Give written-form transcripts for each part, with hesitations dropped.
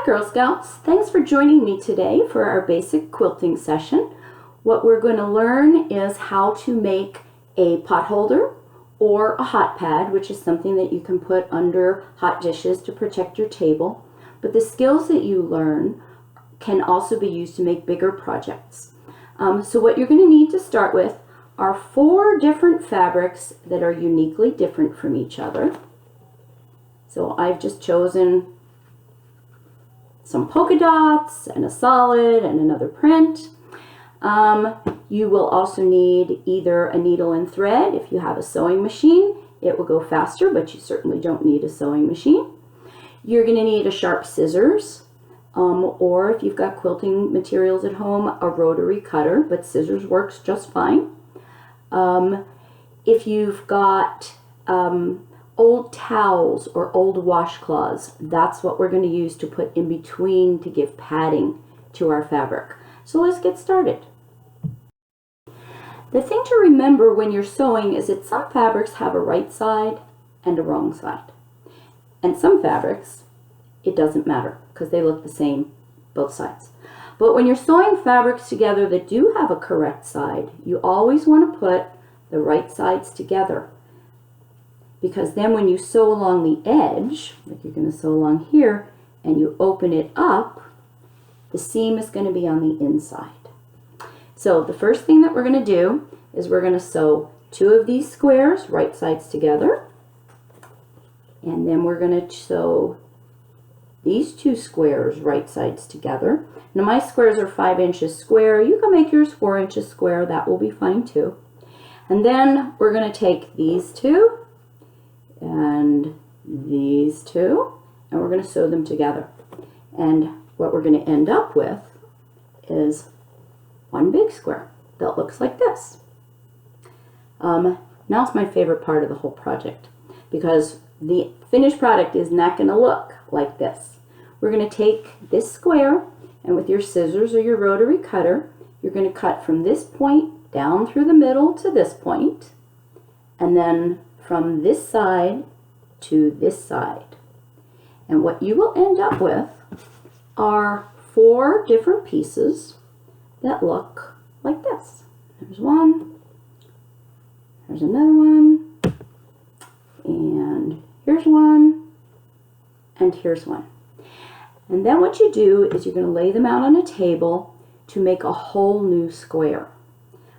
Hi Girl Scouts, thanks for joining me today for our basic quilting session. What we're going to learn is how to make a pot holder or a hot pad, which is something that you can put under hot dishes to protect your table. But the skills that you learn can also be used to make bigger projects. So what you're going to need to start with are 4 different fabrics that are uniquely different from each other. So I've just chosen some polka dots and a solid and another print. You will also need either a needle and thread. If you have a sewing machine, it will go faster, but you certainly don't need a sewing machine. You're going to need a sharp scissors, or if you've got quilting materials at home, a rotary cutter, but scissors works just fine. If you've got old towels or old washcloths, that's what we're going to use to put in between to give padding to our fabric. So let's get started. The thing to remember when you're sewing is that some fabrics have a right side and a wrong side. And some fabrics, it doesn't matter because they look the same both sides. But when you're sewing fabrics together that do have a correct side, you always want to put the right sides together. Because then when you sew along the edge, like you're going to sew along here, and you open it up, the seam is going to be on the inside. So the first thing that we're going to do is we're going to sew 2 of these squares right sides together. And then we're going to sew these 2 squares right sides together. Now my squares are 5 inches square. You can make yours 4 inches square. That will be fine too. And then we're going to take these 2 and these 2, and we're going to sew them together. And what we're going to end up with is one big square that looks like this. Now it's my favorite part of the whole project, because the finished product is not going to look like this. We're going to take this square, and with your scissors or your rotary cutter, you're going to cut from this point down through the middle to this point, and then from this side to this side. And what you will end up with are 4 different pieces that look like this. There's one, there's another one, and here's one, and here's one. And then what you do is you're going to lay them out on a table to make a whole new square,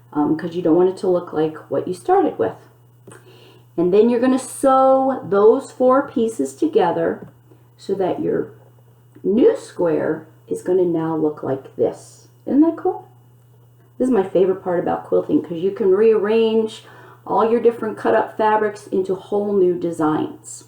because you don't want it to look like what you started with. And then you're going to sew those 4 pieces together so that your new square is going to now look like this. Isn't that cool? This is my favorite part about quilting, because you can rearrange all your different cut up fabrics into whole new designs.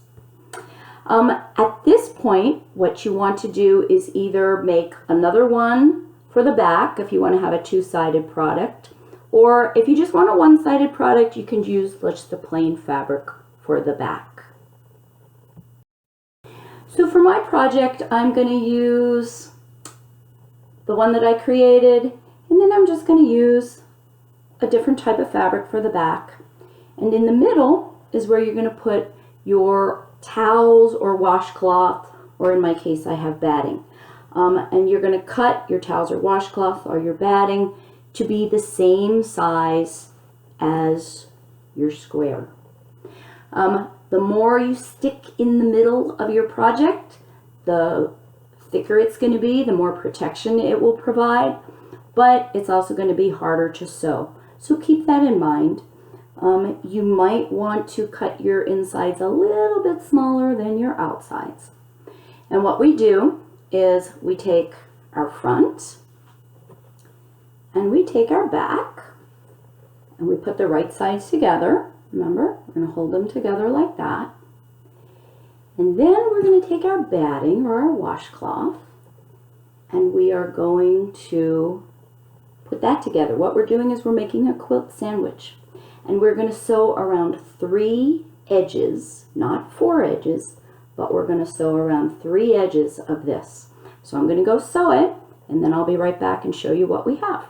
At this point, what you want to do is either make another one for the back if you want to have a 2-sided product, or if you just want a 1-sided product, you can use just the plain fabric for the back. So for my project, I'm going to use the one that I created, and then I'm just going to use a different type of fabric for the back. And in the middle is where you're going to put your towels or washcloth, or in my case, I have batting. And you're going to cut your towels or washcloth or your batting to be the same size as your square. The more you stick in the middle of your project, the thicker it's going to be, the more protection it will provide, but it's also going to be harder to sew. So keep that in mind. You might want to cut your insides a little bit smaller than your outsides. And what we do is we take our front and we take our back and we put the right sides together. Remember, we're going to hold them together like that. And then we're going to take our batting or our washcloth and we are going to put that together. What we're doing is we're making a quilt sandwich. And we're going to sew around 3 edges, not 4 edges, but we're going to sew around 3 edges of this. So I'm going to go sew it, and then I'll be right back and show you what we have.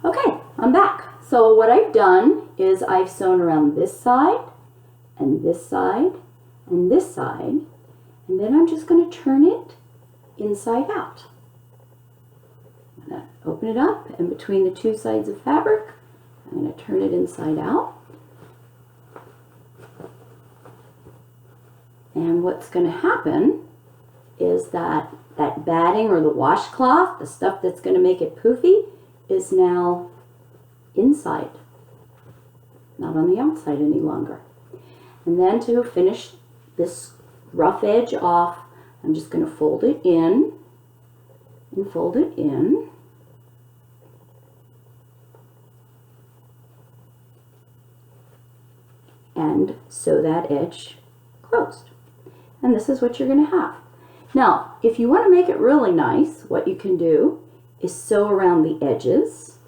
Okay, I'm back. So what I've done is I've sewn around this side, and this side, and this side, and then I'm just going to turn it inside out. I'm going to open it up, and between the two sides of fabric, I'm going to turn it inside out. And what's going to happen is that batting or the washcloth, the stuff that's going to make it poofy, is now inside, not on the outside any longer. And then to finish this rough edge off, I'm just going to fold it in and fold it in. And sew that edge closed. And this is what you're going to have. Now, if you want to make it really nice, what you can do is sew around the edges,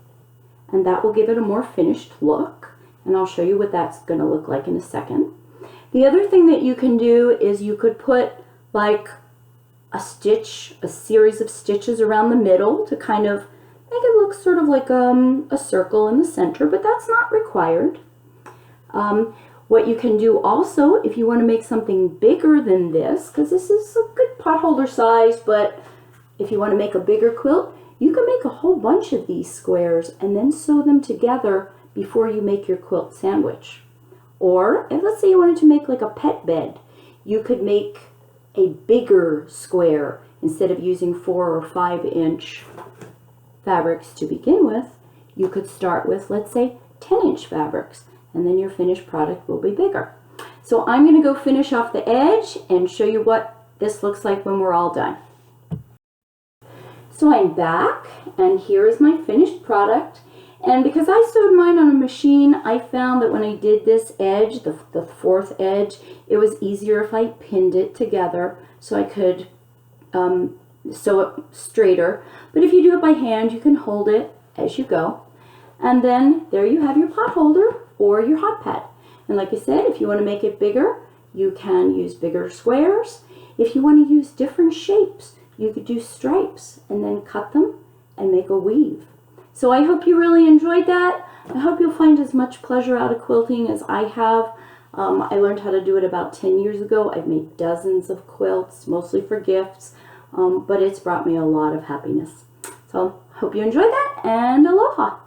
and that will give it a more finished look. And I'll show you what that's going to look like in a second. The other thing that you can do is you could put like a series of stitches around the middle to kind of make it look sort of like a circle in the center, but that's not required. What you can do also, if you want to make something bigger than this, because this is a good potholder size, but if you want to make a bigger quilt, you can make a whole bunch of these squares and then sew them together before you make your quilt sandwich. Or, and let's say you wanted to make like a pet bed, you could make a bigger square instead of using 4 or 5 inch fabrics to begin with. You could start with, let's say, 10-inch fabrics, and then your finished product will be bigger. So I'm going to go finish off the edge and show you what this looks like when we're all done. So I'm back, and here is my finished product. And because I sewed mine on a machine, I found that when I did this edge, the fourth edge, it was easier if I pinned it together so I could sew it straighter. But if you do it by hand, you can hold it as you go. And then there you have your pot holder or your hot pad. And like I said, if you want to make it bigger, you can use bigger squares. If you want to use different shapes, you could do stripes and then cut them and make a weave. So I hope you really enjoyed that. I hope you'll find as much pleasure out of quilting as I have. I learned how to do it about 10 years ago. I've made dozens of quilts, mostly for gifts, but it's brought me a lot of happiness. So hope you enjoyed that, and aloha.